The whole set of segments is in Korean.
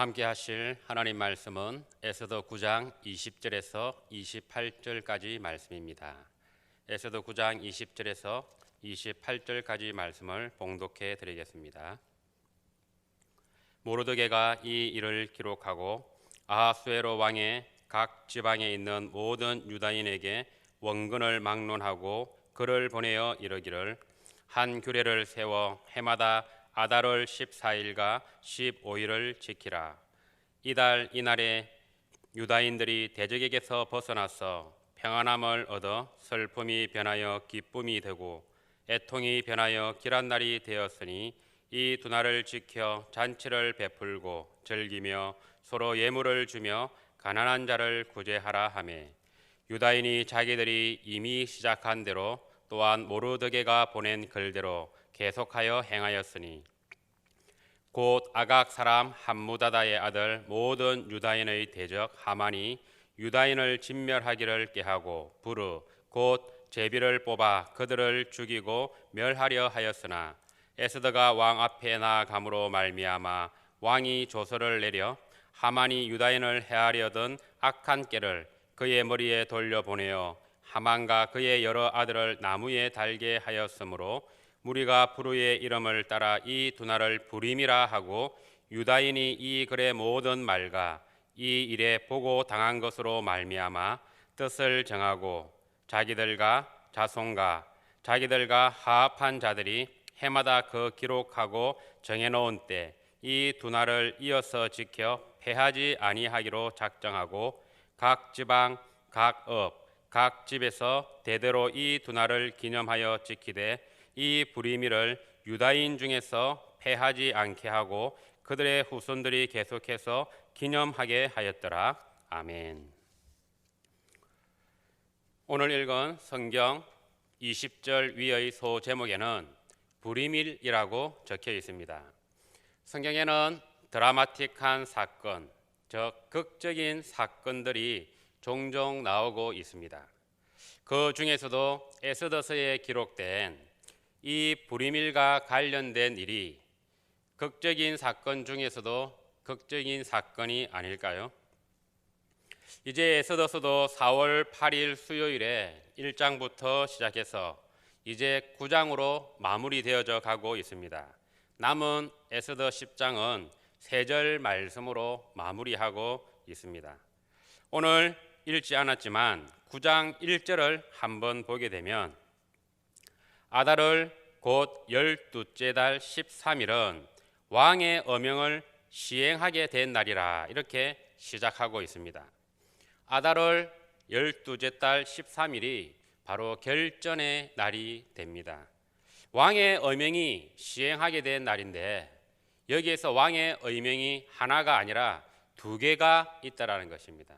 함께 하실 하나님 말씀은 에스더 9장 20절에서 28절까지 말씀입니다. 에스더 9장 20절에서 28절까지 말씀을 봉독해 드리겠습니다. 모르드게가 이 일을 기록하고 아하수에로 왕의 각 지방에 있는 모든 유다인에게 원근을 막론하고 글을 보내어 이르기를, 한 규례를 세워 해마다 아달월 14일과 15일을 지키라. 이달 이날에 유다인들이 대적에게서 벗어나서 평안함을 얻어 슬픔이 변하여 기쁨이 되고 애통이 변하여 길한 날이 되었으니 이 두 날을 지켜 잔치를 베풀고 즐기며 서로 예물을 주며 가난한 자를 구제하라 하매, 유다인이 자기들이 이미 시작한 대로 또한 모르드게가 보낸 글대로 계속하여 행하였으니, 곧 아각 사람 함무다다의 아들 모든 유다인의 대적 하만이 유다인을 진멸하기를 꾀하고 부르 곧 제비를 뽑아 그들을 죽이고 멸하려 하였으나, 에스더가 왕 앞에 나아감으로 말미암아 왕이 조서를 내려 하만이 유다인을 해하려던 악한 꾀를 그의 머리에 돌려보내어 하만과 그의 여러 아들을 나무에 달게 하였으므로 무리가 부르의 이름을 따라 이 두 날을 부림이라 하고, 유다인이 이 글의 모든 말과 이 일에 보고 당한 것으로 말미암아 뜻을 정하고 자기들과 자손과 자기들과 하합한 자들이 해마다 그 기록하고 정해놓은 때 이 두 날을 이어서 지켜 패하지 아니하기로 작정하고, 각 지방 각 업 각 집에서 대대로 이 두 날을 기념하여 지키되 이 부리미를 유다인 중에서 패하지 않게 하고 그들의 후손들이 계속해서 기념하게 하였더라. 아멘. 오늘 읽은 성경 20절 위의 소 제목에는 부리밀이라고 적혀 있습니다. 성경에는 드라마틱한 사건, 즉 극적인 사건들이 종종 나오고 있습니다. 그 중에서도 에스더서에 기록된 이 부리밀과 관련된 일이 극적인 사건 중에서도 극적인 사건이 아닐까요? 이제 에스더서도 4월 8일 수요일에 1장부터 시작해서 이제 9장으로 마무리되어져 가고 있습니다. 남은 에스더 10장은 3절 말씀으로 마무리하고 있습니다. 오늘 읽지 않았지만 9장 1절을 한번 보게 되면, 아달월 곧 12째 달 13일은 왕의 어명을 시행하게 된 날이라, 이렇게 시작하고 있습니다. 아달월 12째 달 13일이 바로 결전의 날이 됩니다. 왕의 어명이 시행하게 된 날인데, 여기에서 왕의 어명이 하나가 아니라 2개가 있다라는 것입니다.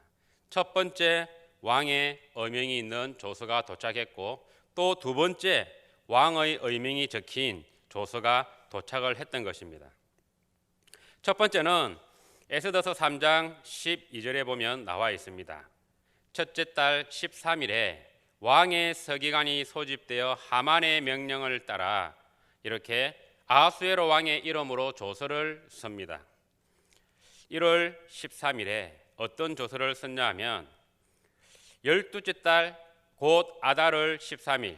첫 번째, 왕의 어명이 있는 조서가 도착했고, 또 두 번째, 왕의 의명이 적힌 조서가 도착을 했던 것입니다. 첫 번째는 에스더서 3장 12절에 보면 나와 있습니다. 첫째 달 13일에 왕의 서기관이 소집되어 하만의 명령을 따라 이렇게 아하수에로 왕의 이름으로 조서를 씁니다. 1월 13일에 어떤 조서를 썼냐 하면, 12째 달 곧 아달월 13일,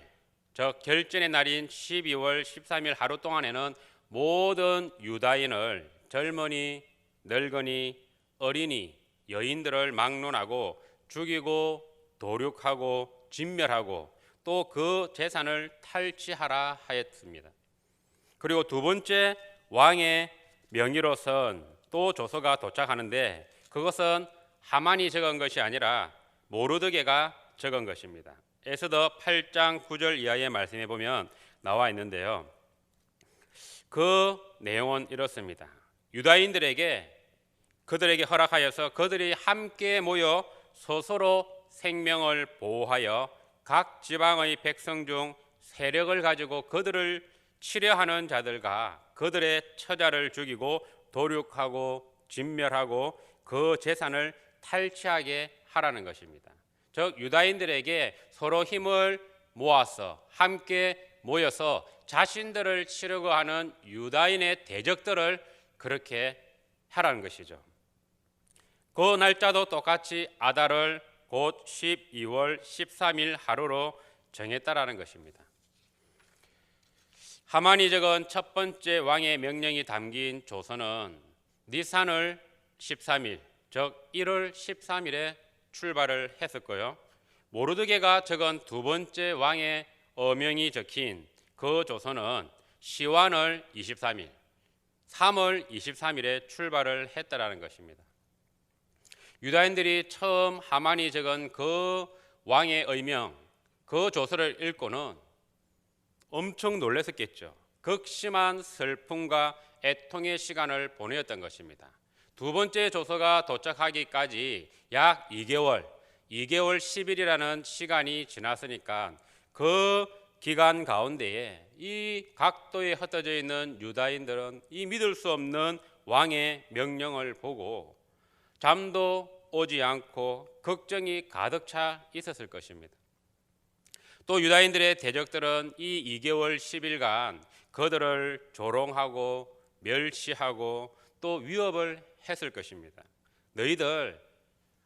즉 결전의 날인 12월 13일 하루 동안에는 모든 유다인을, 젊은이, 늙은이, 어린이, 여인들을 막론하고 죽이고 도륙하고 진멸하고 또 그 재산을 탈취하라 하였습니다. 그리고 두 번째, 왕의 명의로선 또 조서가 도착하는데, 그것은 하만이 적은 것이 아니라 모르드게가 적은 것입니다. 에스더 8장 9절 이하의 말씀에 보면 나와 있는데요, 그 내용은 이렇습니다. 유다인들에게 그들에게 허락하여서 그들이 함께 모여 스스로 생명을 보호하여 각 지방의 백성 중 세력을 가지고 그들을 치려하는 자들과 그들의 처자를 죽이고 도륙하고 진멸하고 그 재산을 탈취하게 하라는 것입니다. 즉 유다인들에게 서로 힘을 모아서 함께 모여서 자신들을 치려고 하는 유다인의 대적들을 그렇게 하라는 것이죠. 그 날짜도 똑같이 아달을 곧 12월 13일 하루로 정했다라는 것입니다. 하만이 적은 첫 번째 왕의 명령이 담긴 조서는 니산을 13일, 즉 1월 13일에 출발을 했었고요. 모르드게가 적은 두 번째 왕의 어명이 적힌 그 조서는 시완을 23일, 3월 23일에 출발을 했다라는 것입니다. 유다인들이 처음 하만이 적은 그 왕의 의명, 그 조서를 읽고는 엄청 놀랐었겠죠. 극심한 슬픔과 애통의 시간을 보내었던 것입니다. 두 번째 조서가 도착하기까지 약 2개월 10일이라는 시간이 지났으니까 그 기간 가운데에 이 각도에 흩어져 있는 유다인들은 이 믿을 수 없는 왕의 명령을 보고 잠도 오지 않고 걱정이 가득 차 있었을 것입니다. 또 유다인들의 대적들은 이 2개월 10일간 그들을 조롱하고 멸시하고 또 위협을 했을 것입니다. 너희들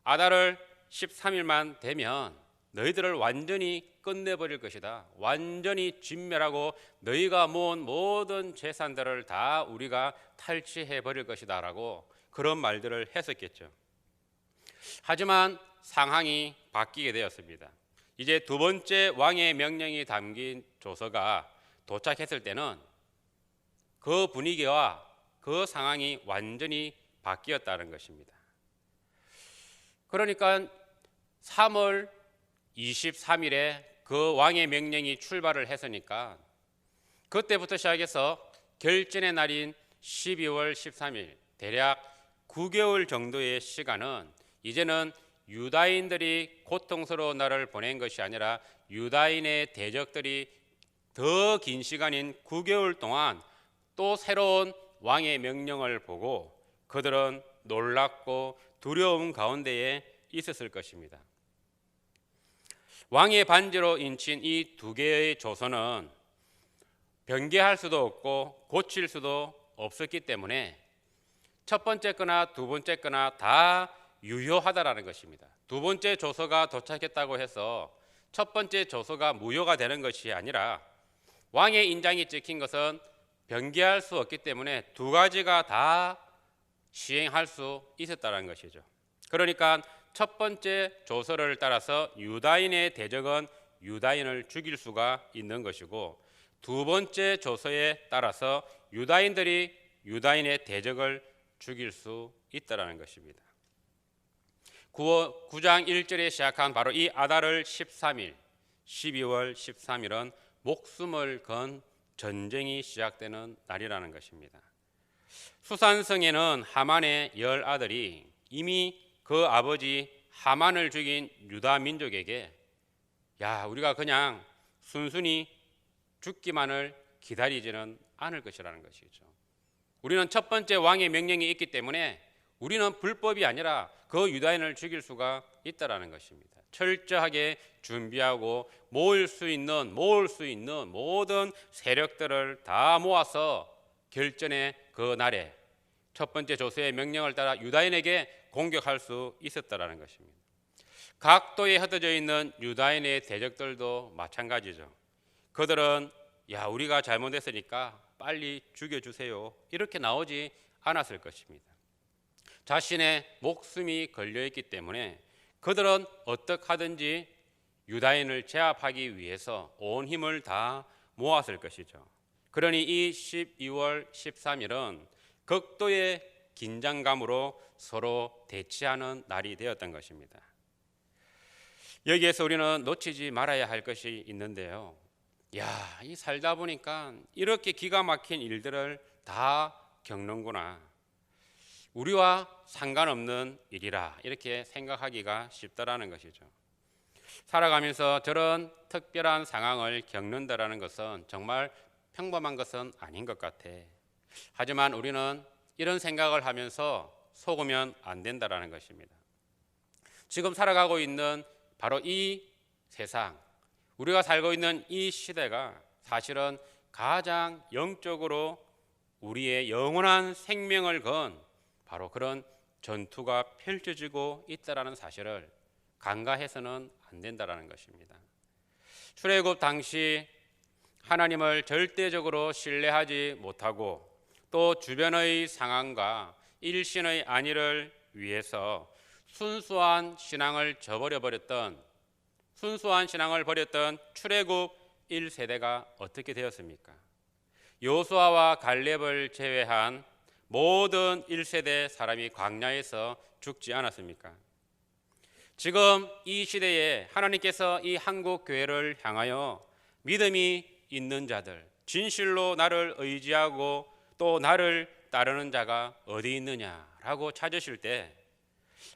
아달을 13일만 되면 너희들을 완전히 끝내버릴 것이다. 완전히 진멸하고 너희가 모은 모든 재산들을 다 우리가 탈취해버릴 것이다 라고 그런 말들을 했었겠죠. 하지만 상황이 바뀌게 되었습니다. 이제 두 번째 왕의 명령이 담긴 조서가 도착했을 때는 그 분위기와 그 상황이 완전히 바뀌었다는 것입니다. 그러니까 3월 23일에 그 왕의 명령이 출발을 했으니까 그때부터 시작해서 결전의 날인 12월 13일 대략 9개월 정도의 시간은 이제는 유다인들이 고통스러운 날을 보낸 것이 아니라 유다인의 대적들이 더 긴 시간인 9개월 동안 또 새로운 왕의 명령을 보고 그들은 놀랍고 두려움 가운데에 있었을 것입니다. 왕의 반지로 인친 이 두 개의 조서는 변개할 수도 없고 고칠 수도 없었기 때문에 첫 번째 거나 두 번째 거나 다 유효하다라는 것입니다. 두 번째 조서가 도착했다고 해서 첫 번째 조서가 무효가 되는 것이 아니라 왕의 인장이 찍힌 것은 변개할 수 없기 때문에 두 가지가 다 시행할 수 있었다는 것이죠. 그러니까 첫 번째 조서를 따라서 유다인의 대적은 유다인을 죽일 수가 있는 것이고 두 번째 조서에 따라서 유다인들이 유다인의 대적을 죽일 수 있다는 것입니다. 9장 1절에 시작한 바로 이 아달을 13일 12월 13일은 목숨을 건 전쟁이 시작되는 날이라는 것입니다. 수산성에는 하만의 10아들이 이미 그 아버지 하만을 죽인 유다 민족에게 야 우리가 그냥 순순히 죽기만을 기다리지는 않을 것이라는 것이죠. 우리는 첫 번째 왕의 명령이 있기 때문에 우리는 불법이 아니라 그 유다인을 죽일 수가 있다라는 것입니다. 철저하게 준비하고 모을 수 있는 모든 세력들을 다 모아서 결전의 그 날에 첫 번째 조서의 명령을 따라 유다인에게 공격할 수 있었다라는 것입니다. 각도에 흩어져 있는 유다인의 대적들도 마찬가지죠. 그들은 야 우리가 잘못했으니까 빨리 죽여주세요 이렇게 나오지 않았을 것입니다. 자신의 목숨이 걸려있기 때문에 그들은 어떻게 하든지 유다인을 제압하기 위해서 온 힘을 다 모았을 것이죠. 그러니 이 12월 13일은 극도의 긴장감으로 서로 대치하는 날이 되었던 것입니다. 여기에서 우리는 놓치지 말아야 할 것이 있는데요. 이 살다 보니까 이렇게 기가 막힌 일들을 다 겪는구나. 우리와 상관없는 일이라 이렇게 생각하기가 쉽다라는 것이죠. 살아가면서 저런 특별한 상황을 겪는다라는 것은 정말 평범한 것은 아닌 것 같아. 하지만 우리는 이런 생각을 하면서 속으면 안 된다라는 것입니다. 지금 살아가고 있는 바로 이 세상, 우리가 살고 있는 이 시대가 사실은 가장 영적으로 우리의 영원한 생명을 건 바로 그런 전투가 펼쳐지고 있다라는 사실을 간과해서는 안 된다라는 것입니다. 출애굽 당시 하나님을 절대적으로 신뢰하지 못하고 또 주변의 상황과 일신의 안위를 위해서 순수한 신앙을 버렸던 출애굽 1세대가 어떻게 되었습니까? 여호수아와 갈렙을 제외한 모든 1세대 사람이 광야에서 죽지 않았습니까? 지금 이 시대에 하나님께서 이 한국 교회를 향하여 믿음이 있는 자들, 진실로 나를 의지하고 또 나를 따르는 자가 어디 있느냐라고 찾으실 때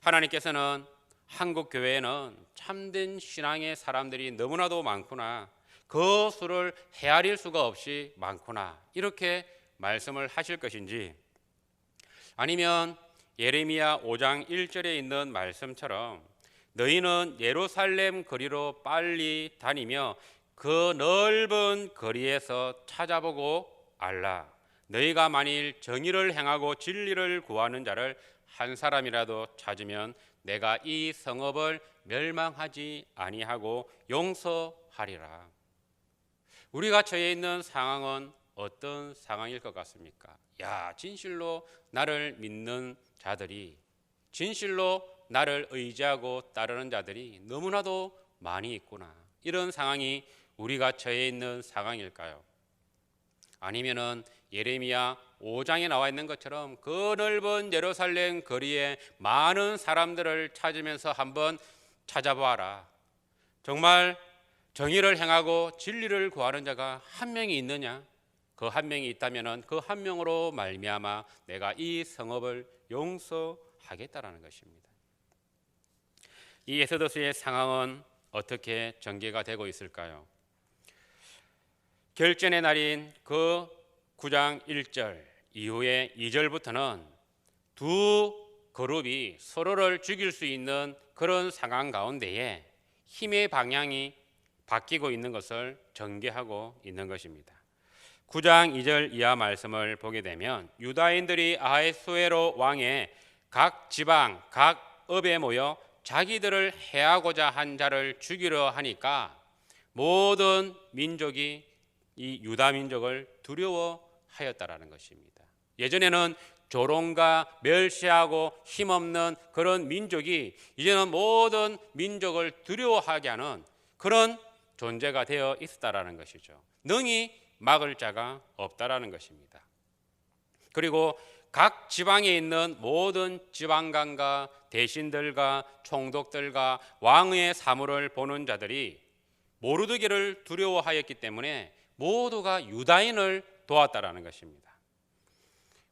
하나님께서는 한국 교회에는 참된 신앙의 사람들이 너무나도 많구나, 그 수를 헤아릴 수가 없이 많구나, 이렇게 말씀을 하실 것인지, 아니면 예레미야 5장 1절에 있는 말씀처럼 너희는 예루살렘 거리로 빨리 다니며 그 넓은 거리에서 찾아보고 알라. 너희가 만일 정의를 행하고 진리를 구하는 자를 한 사람이라도 찾으면 내가 이 성읍을 멸망하지 아니하고 용서하리라. 우리가 처해 있는 상황은 어떤 상황일 것 같습니까? 진실로 나를 믿는 자들이, 진실로 나를 의지하고 따르는 자들이 너무나도 많이 있구나, 이런 상황이 우리가 처해 있는 상황일까요? 아니면은 예레미야 5장에 나와 있는 것처럼 그 넓은 예루살렘 거리에 많은 사람들을 찾으면서 한번 찾아보아라. 정말 정의를 행하고 진리를 구하는 자가 한 명이 있느냐? 그 한 명이 있다면은 그 한 명으로 말미암아 내가 이 성읍을 용서하겠다라는 것입니다. 이 엑소더스의 상황은 어떻게 전개가 되고 있을까요? 결전의 날인 그 9장 1절 이후에 2절부터는 두 그룹이 서로를 죽일 수 있는 그런 상황 가운데에 힘의 방향이 바뀌고 있는 것을 전개하고 있는 것입니다. 9장 2절 이하 말씀을 보게 되면 유다인들이 아하수에로 왕의 각 지방 각 읍에 모여 자기들을 해하고자 한 자를 죽이려 하니까 모든 민족이 이 유다 민족을 두려워하였다라는 것입니다. 예전에는 조롱과 멸시하고 힘없는 그런 민족이 이제는 모든 민족을 두려워하게 하는 그런 존재가 되어 있었다라는 것이죠. 능히 막을 자가 없다라는 것입니다. 그리고 각 지방에 있는 모든 지방관과 대신들과 총독들과 왕의 사물을 보는 자들이 모르드게를 두려워하였기 때문에 모두가 유다인을 도왔다라는 것입니다.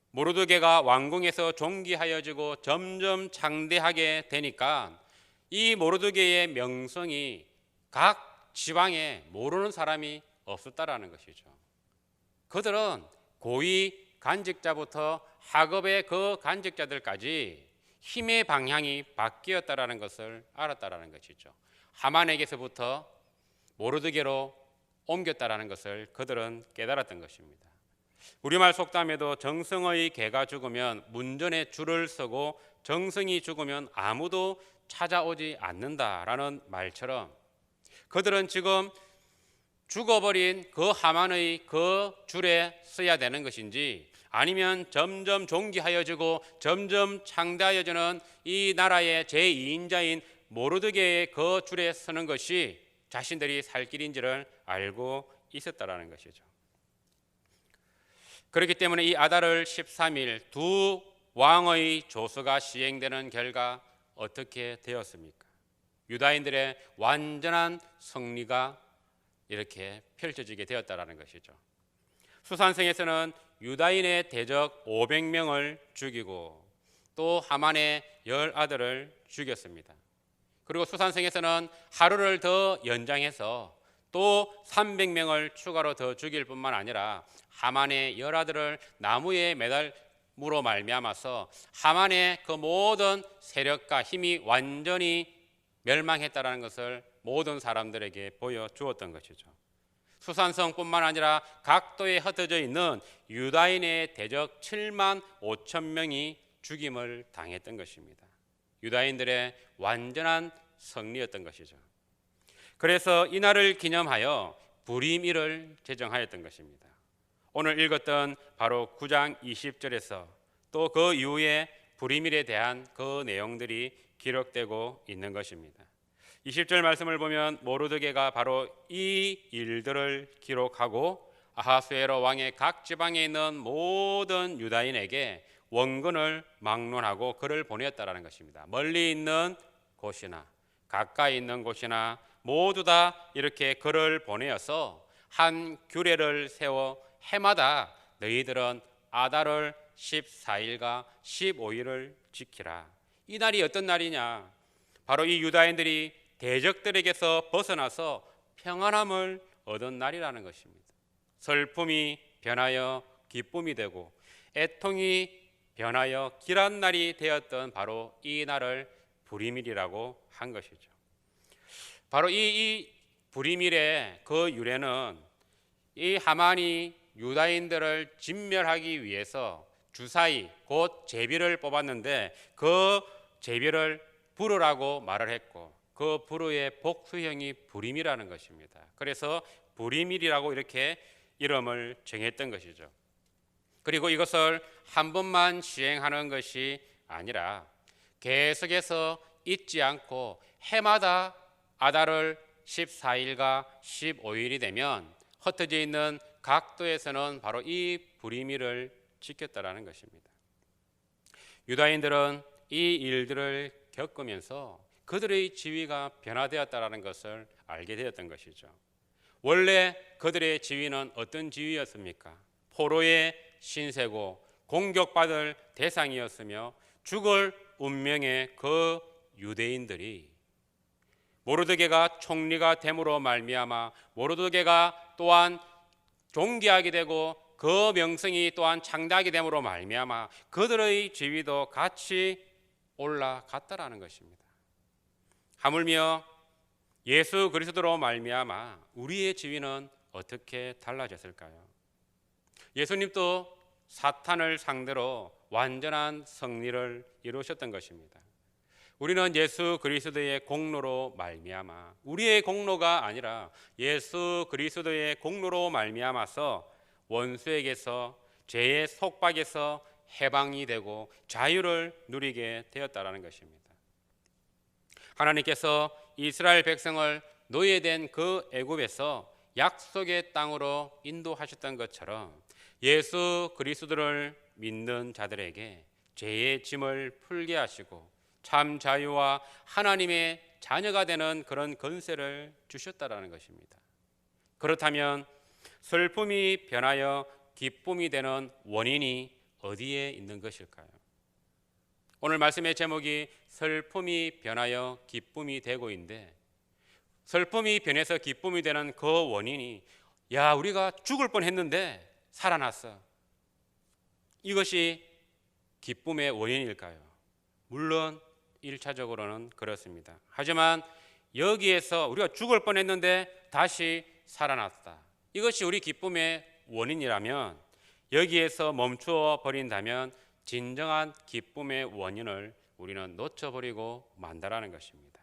모르드게가 왕궁에서 존귀하여지고 점점 장대하게 되니까 이 모르드게의 명성이 각 지방에 모르는 사람이 없었다라는 것이죠. 그들은 고위 간직자부터 하급의 그 간직자들까지 힘의 방향이 바뀌었다라는 것을 알았다라는 것이죠. 하만에게서부터 모르드게로 옮겼다라는 것을 그들은 깨달았던 것입니다. 우리말 속담에도 정성의 개가 죽으면 문전에 줄을 서고 정성이 죽으면 아무도 찾아오지 않는다라는 말처럼 그들은 지금 죽어버린 그 하만의 그 줄에 서야 되는 것인지, 아니면 점점 존귀하여지고 점점 창대하여지는 이 나라의 제2인자인 모르드게의 그 줄에 서는 것이 자신들이 살 길인지를 알고 있었다라는 것이죠. 그렇기 때문에 이 아달월 13일 두 왕의 조서가 시행되는 결과 어떻게 되었습니까? 유다인들의 완전한 승리가 이렇게 펼쳐지게 되었다라는 것이죠. 수산성에서는 유다인의 대적 500명을 죽이고 또 하만의 10아들을 죽였습니다. 그리고 수산성에서는 하루를 더 연장해서 또 300명을 추가로 더 죽일 뿐만 아니라 하만의 10아들을 나무에 매달므로 말미암아서 하만의 그 모든 세력과 힘이 완전히 멸망했다는 것을 모든 사람들에게 보여주었던 것이죠. 수산성뿐만 아니라 각도에 흩어져 있는 유다인의 대적 7만 5천 명이 죽임을 당했던 것입니다. 유다인들의 완전한 승리였던 것이죠. 그래서 이날을 기념하여 불임일을 제정하였던 것입니다. 오늘 읽었던 바로 9장 20절에서 또 그 이후에 불임일에 대한 그 내용들이 기록되고 있는 것입니다. 20절 말씀을 보면 모르드게가 바로 이 일들을 기록하고 아하수에로 왕의 각 지방에 있는 모든 유다인에게 원근을 막론하고 글을 보냈다라는 것입니다. 멀리 있는 곳이나 가까이 있는 곳이나 모두 다 이렇게 글을 보내어서 한 규례를 세워 해마다 너희들은 아달월 14일과 15일을 지키라. 이 날이 어떤 날이냐? 바로 이 유다인들이 대적들에게서 벗어나서 평안함을 얻은 날이라는 것입니다. 슬픔이 변하여 기쁨이 되고 애통이 변하여 길한 날이 되었던 바로 이 날을 불임일이라고 한 것이죠. 바로 이 불임일의 그 유래는 이 하만이 유다인들을 진멸하기 위해서 주사위 곧 제비를 뽑았는데 그 제비를 부르라고 말을 했고 그 부르의 복수형이 불임이라는 것입니다. 그래서 불임일이라고 이렇게 이름을 정했던 것이죠. 그리고 이것을 한 번만 시행하는 것이 아니라 계속해서 잊지 않고 해마다 아달월 14일과 15일이 되면 흩어져 있는 각도에서는 바로 이 불임일을 지켰다라는 것입니다. 유다인들은 이 일들을 겪으면서 그들의 지위가 변화되었다라는 것을 알게 되었던 것이죠. 원래 그들의 지위는 어떤 지위였습니까? 포로의 신세고 공격받을 대상이었으며 죽을 운명의 그 유대인들이 모르드게가 총리가 됨으로 말미암아 모르드게가 또한 존귀하게 되고 그 명성이 또한 창대하게 됨으로 말미암아 그들의 지위도 같이 올라갔다라는 것입니다. 하물며 예수 그리스도로 말미암아 우리의 지위는 어떻게 달라졌을까요? 예수님도 사탄을 상대로 완전한 승리를 이루셨던 것입니다. 우리는 예수 그리스도의 공로로 말미암아 우리의 공로가 아니라 예수 그리스도의 공로로 말미암아서 원수에게서 죄의 속박에서 해방이 되고 자유를 누리게 되었다라는 것입니다. 하나님께서 이스라엘 백성을 노예된 그 애굽에서 약속의 땅으로 인도하셨던 것처럼 예수 그리스도를 믿는 자들에게 죄의 짐을 풀게 하시고 참 자유와 하나님의 자녀가 되는 그런 권세를 주셨다라는 것입니다. 그렇다면 슬픔이 변하여 기쁨이 되는 원인이 어디에 있는 것일까요? 오늘 말씀의 제목이 슬픔이 변하여 기쁨이 되고 있는데 슬픔이 변해서 기쁨이 되는 그 원인이 우리가 죽을 뻔했는데 살아났어. 이것이 기쁨의 원인일까요? 물론 1차적으로는 그렇습니다. 하지만 여기에서 우리가 죽을 뻔했는데 다시 살아났다. 이것이 우리 기쁨의 원인이라면 여기에서 멈추어 버린다면 진정한 기쁨의 원인을 우리는 놓쳐버리고 만다라는 것입니다.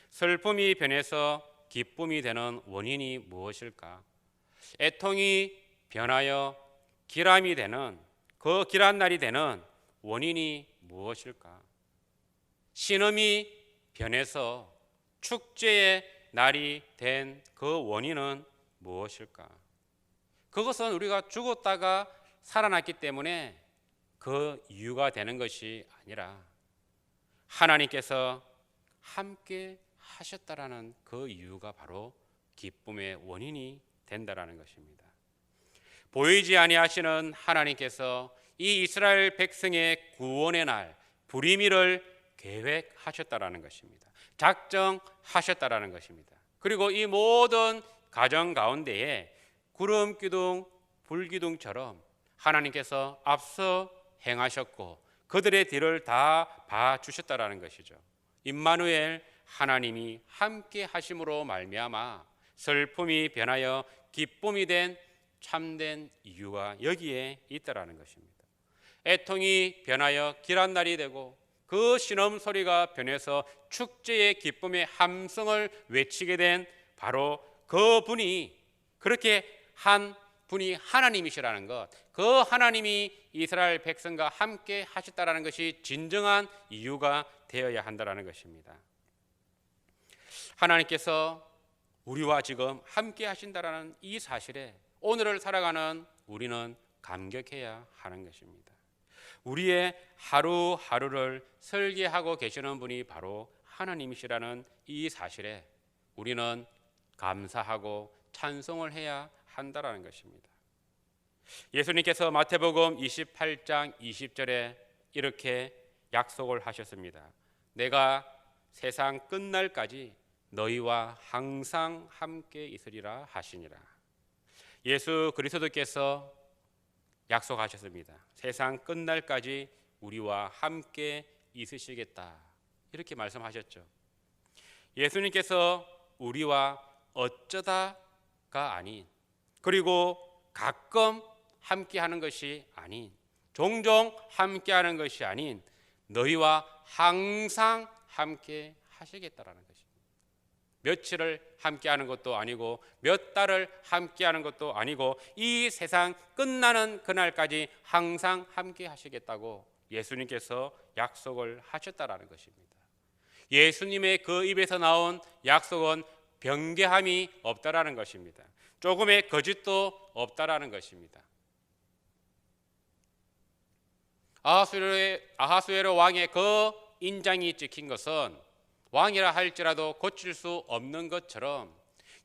슬픔이 변해서 기쁨이 되는 원인이 무엇일까? 애통이 변하여 기람이 되는 그 길한 날이 되는 원인이 무엇일까? 신음이 변해서 축제의 날이 된 그 원인은 무엇일까? 그것은 우리가 죽었다가 살아났기 때문에 그 이유가 되는 것이 아니라 하나님께서 함께 하셨다라는 그 이유가 바로 기쁨의 원인이 된다라는 것입니다. 보이지 아니하시는 하나님께서 이 이스라엘 백성의 구원의 날 불임일을 계획하셨다라는 것입니다. 작정하셨다라는 것입니다. 그리고 이 모든 가정 가운데에 구름 기둥 불 기둥처럼 하나님께서 앞서 행하셨고 그들의 뒤를 다 봐주셨다라는 것이죠. 임마누엘 하나님이 함께 하심으로 말미암아 슬픔이 변하여 기쁨이 된 참된 이유가 여기에 있다라는 것입니다. 애통이 변하여 길한 날이 되고 그 신음 소리가 변해서 축제의 기쁨의 함성을 외치게 된 바로 그 분이, 그렇게 한 분이 하나님이시라는 것, 그 하나님이 이스라엘 백성과 함께 하셨다라는 것이 진정한 이유가 되어야 한다라는 것입니다. 하나님께서 우리와 지금 함께 하신다라는 이 사실에 오늘을 살아가는 우리는 감격해야 하는 것입니다. 우리의 하루하루를 설계하고 계시는 분이 바로 하나님이시라는 이 사실에 우리는 감사하고 찬송을 해야 한다라는 것입니다. 예수님께서 마태복음 28장 20절에 이렇게 약속을 하셨습니다. 내가 세상 끝날까지 너희와 항상 함께 있으리라 하시니라. 예수 그리스도께서 약속하셨습니다. 세상 끝날까지 우리와 함께 있으시겠다, 이렇게 말씀하셨죠. 예수님께서 우리와 어쩌다가 아닌, 그리고 가끔 함께하는 것이 아닌, 종종 함께하는 것이 아닌 너희와 항상 함께 하시겠다라는 것입니다. 며칠을 함께하는 것도 아니고 몇 달을 함께하는 것도 아니고 이 세상 끝나는 그날까지 항상 함께 하시겠다고 예수님께서 약속을 하셨다라는 것입니다. 예수님의 그 입에서 나온 약속은 변개함이 없다라는 것입니다. 조금의 거짓도 없다라는 것입니다. 아하수에로 왕의 그 인장이 찍힌 것은 왕이라 할지라도 고칠 수 없는 것처럼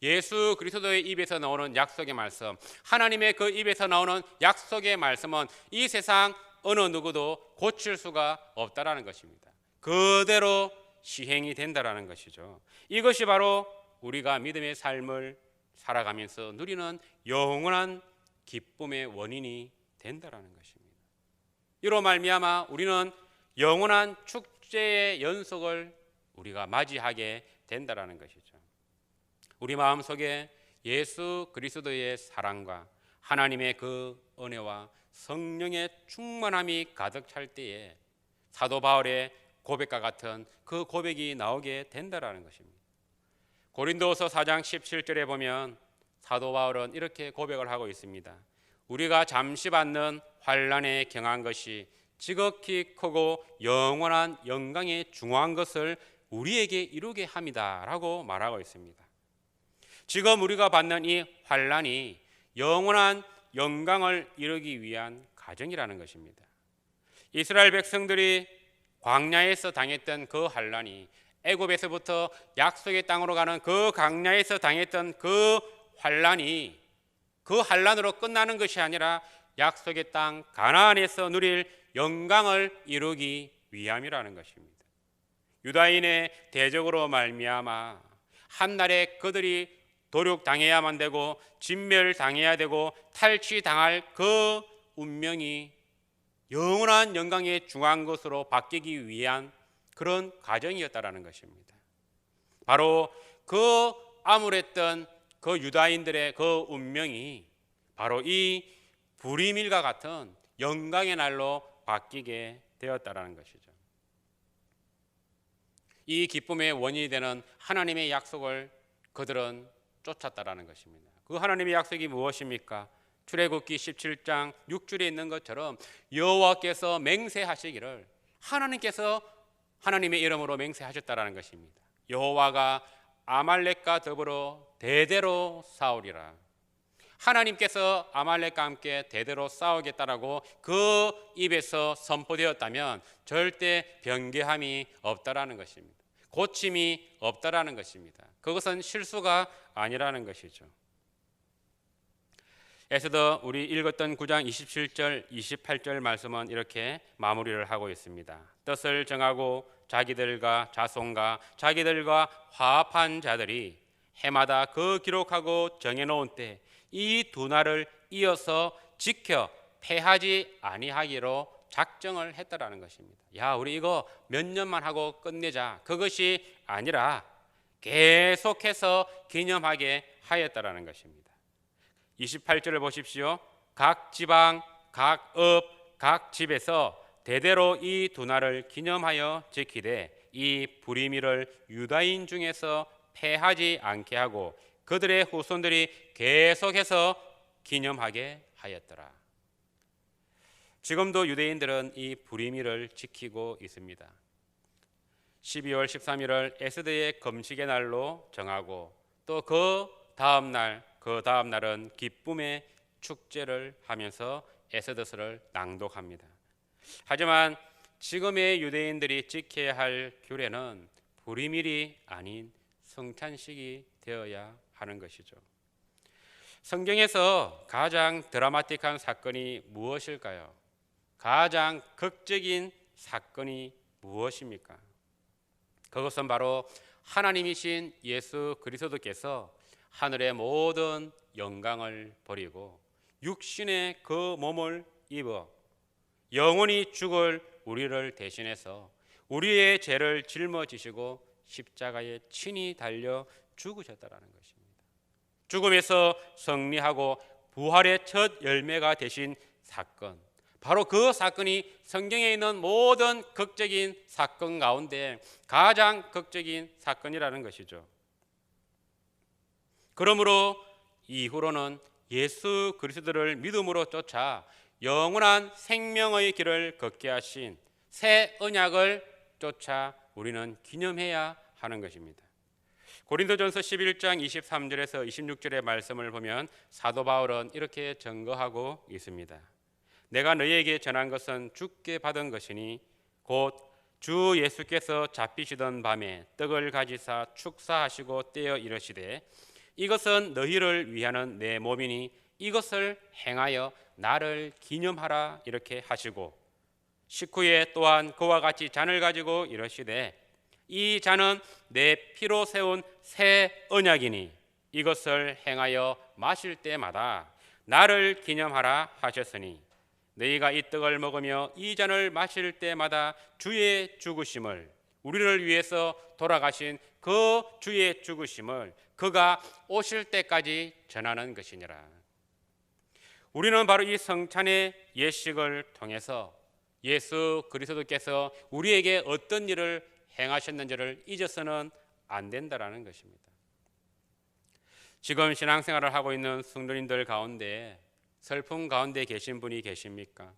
예수 그리스도의 입에서 나오는 약속의 말씀, 하나님의 그 입에서 나오는 약속의 말씀은 이 세상 어느 누구도 고칠 수가 없다라는 것입니다. 그대로 시행이 된다라는 것이죠. 이것이 바로 우리가 믿음의 삶을 살아가면서 누리는 영원한 기쁨의 원인이 된다라는 것입니다. 이로 말미암아 우리는 영원한 축제의 연속을 우리가 맞이하게 된다라는 것이죠. 우리 마음속에 예수 그리스도의 사랑과 하나님의 그 은혜와 성령의 충만함이 가득 찰 때에 사도 바울의 고백과 같은 그 고백이 나오게 된다라는 것입니다. 고린도서 4장 17절에 보면 사도 바울은 이렇게 고백을 하고 있습니다. 우리가 잠시 받는 환난에 경한 것이 지극히 크고 영원한 영광에 중요한 것을 우리에게 이루게 합니다 라고 말하고 있습니다. 지금 우리가 받는 이 환난이 영원한 영광을 이루기 위한 과정이라는 것입니다. 이스라엘 백성들이 광야에서 당했던 그 환난이, 애굽에서부터 약속의 땅으로 가는 그 광야에서 당했던 그 환난이 그 환난으로 끝나는 것이 아니라 약속의 땅 가나안에서 누릴 영광을 이루기 위함이라는 것입니다. 유다인의 대적으로 말미암아 한날에 그들이 도륙당해야만 되고 진멸당해야 되고 탈취당할 그 운명이 영원한 영광에 중요한 것으로 바뀌기 위한 그런 과정이었다라는 것입니다. 바로 그 암울했던 그 유다인들의 그 운명이 바로 이 불임일과 같은 영광의 날로 바뀌게 되었다라는 것이죠. 이 기쁨의 원인이 되는 하나님의 약속을 그들은 쫓았다라는 것입니다. 그 하나님의 약속이 무엇입니까? 출애굽기 17장 6절에 있는 것처럼 여호와께서 맹세하시기를, 하나님께서 하나님의 이름으로 맹세하셨다라는 것입니다. 여호와가 아말렉과 더불어 대대로 싸우리라. 하나님께서 아말렉과 함께 대대로 싸우겠다라고 그 입에서 선포되었다면 절대 변개함이 없다라는 것입니다. 고침이 없다라는 것입니다. 그것은 실수가 아니라는 것이죠. 에스더 우리 읽었던 9장 27절 28절 말씀은 이렇게 마무리를 하고 있습니다. 뜻을 정하고 자기들과 자손과 자기들과 화합한 자들이 해마다 그 기록하고 정해놓은 때 이 두 날을 이어서 지켜 패하지 아니하기로 작정을 했다라는 것입니다. 야, 우리 이거 몇 년만 하고 끝내자, 그것이 아니라 계속해서 기념하게 하였다라는 것입니다. 28절을 보십시오. 각 지방, 각 읍, 각 집에서 대대로 이 두 날을 기념하여 지키되 이 불임일을 유다인 중에서 폐하지 않게 하고 그들의 후손들이 계속해서 기념하게 하였더라. 지금도 유대인들은 이 불임일을 지키고 있습니다. 12월 13일을 에스더의 금식의 날로 정하고 또 그 다음 날은 기쁨의 축제를 하면서 에스더서를 낭독합니다. 하지만 지금의 유대인들이 지켜야 할 규례는 불임일이 아닌 성찬식이 되어야 하는 것이죠. 성경에서 가장 드라마틱한 사건이 무엇일까요? 가장 극적인 사건이 무엇입니까? 그것은 바로 하나님이신 예수 그리스도께서 하늘의 모든 영광을 버리고 육신의 그 몸을 입어 영원히 죽을 우리를 대신해서 우리의 죄를 짊어지시고 십자가에 친히 달려 죽으셨다라는 것입니다. 죽음에서 승리하고 부활의 첫 열매가 되신 사건, 바로 그 사건이 성경에 있는 모든 극적인 사건 가운데 가장 극적인 사건이라는 것이죠. 그러므로 이후로는 예수 그리스도를 믿음으로 쫓아 영원한 생명의 길을 걷게 하신 새 언약을 쫓아 우리는 기념해야 하는 것입니다. 고린도전서 11장 23절에서 26절의 말씀을 보면 사도 바울은 이렇게 증거하고 있습니다. 내가 너희에게 전한 것은 주께 받은 것이니 곧 주 예수께서 잡히시던 밤에 떡을 가지사 축사하시고 떼어 이르시되 이것은 너희를 위하는 내 몸이니 이것을 행하여 나를 기념하라 이렇게 하시고 식후에 또한 그와 같이 잔을 가지고 이르시되 이 잔은 내 피로 세운 새 언약이니 이것을 행하여 마실 때마다 나를 기념하라 하셨으니 너희가 이 떡을 먹으며 이 잔을 마실 때마다 주의 죽으심을 우리를 위해서 돌아가신 그 주의 죽으심을 그가 오실 때까지 전하는 것이니라. 우리는 바로 이 성찬의 예식을 통해서 예수 그리스도께서 우리에게 어떤 일을 행하셨는지를 잊어서는 안 된다라는 것입니다. 지금 신앙생활을 하고 있는 성도님들 가운데 슬픔 가운데 계신 분이 계십니까?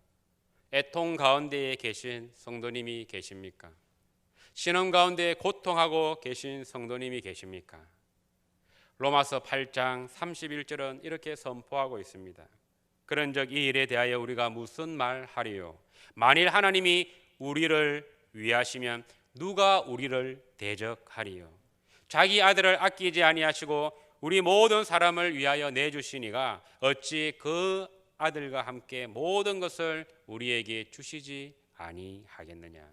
애통 가운데에 계신 성도님이 계십니까? 신음 가운데 고통하고 계신 성도님이 계십니까? 로마서 8장 31절은 이렇게 선포하고 있습니다. 그런즉 이 일에 대하여 우리가 무슨 말하리요? 만일 하나님이 우리를 위하시면 누가 우리를 대적하리요? 자기 아들을 아끼지 아니하시고 우리 모든 사람을 위하여 내주시니가 어찌 그 아들과 함께 모든 것을 우리에게 주시지 아니하겠느냐?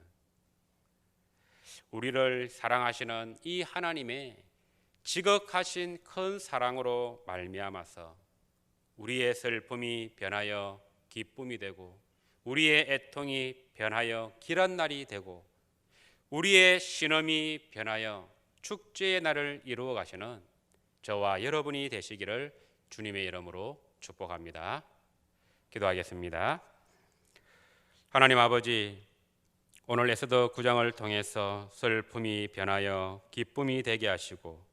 우리를 사랑하시는 이 하나님의 지극하신 큰 사랑으로 말미암아서 우리의 슬픔이 변하여 기쁨이 되고 우리의 애통이 변하여 길한 날이 되고 우리의 신음이 변하여 축제의 날을 이루어 가시는 저와 여러분이 되시기를 주님의 이름으로 축복합니다. 기도하겠습니다. 하나님 아버지, 오늘 에스더 9장을 통해서 슬픔이 변하여 기쁨이 되게 하시고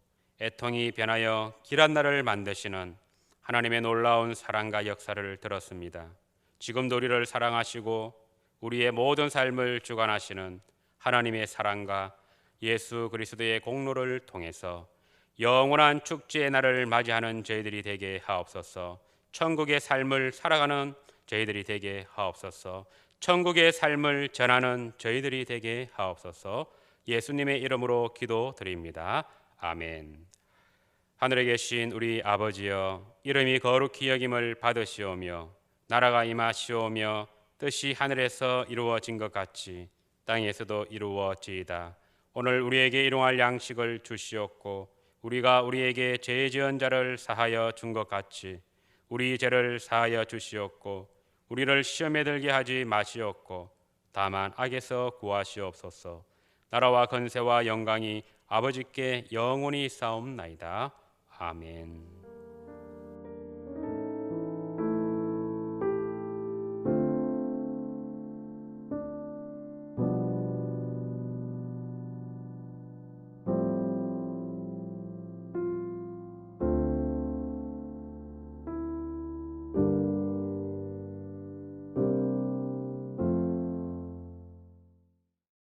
애통이 변하여 길한 날을 만드시는 하나님의 놀라운 사랑과 역사를 들었습니다. 지금도 우리를 사랑하시고 우리의 모든 삶을 주관하시는 하나님의 사랑과 예수 그리스도의 공로를 통해서 영원한 축제의 날을 맞이하는 저희들이 되게 하옵소서. 천국의 삶을 살아가는 저희들이 되게 하옵소서. 천국의 삶을 전하는 저희들이 되게 하옵소서. 예수님의 이름으로 기도드립니다. 아멘. 하늘에 계신 우리 아버지여, 이름이 거룩히 여김을 받으시오며 나라가 임하시오며 뜻이 하늘에서 이루어진 것 같이 땅에서도 이루어지이다. 오늘 우리에게 일용할 양식을 주시옵고 우리가 우리에게 죄 지은 자를 사하여 준 것 같이 우리 죄를 사하여 주시옵고 우리를 시험에 들게 하지 마시옵고 다만 악에서 구하시옵소서. 나라와 권세와 영광이 아버지께 영원히 싸움나이다. 아멘.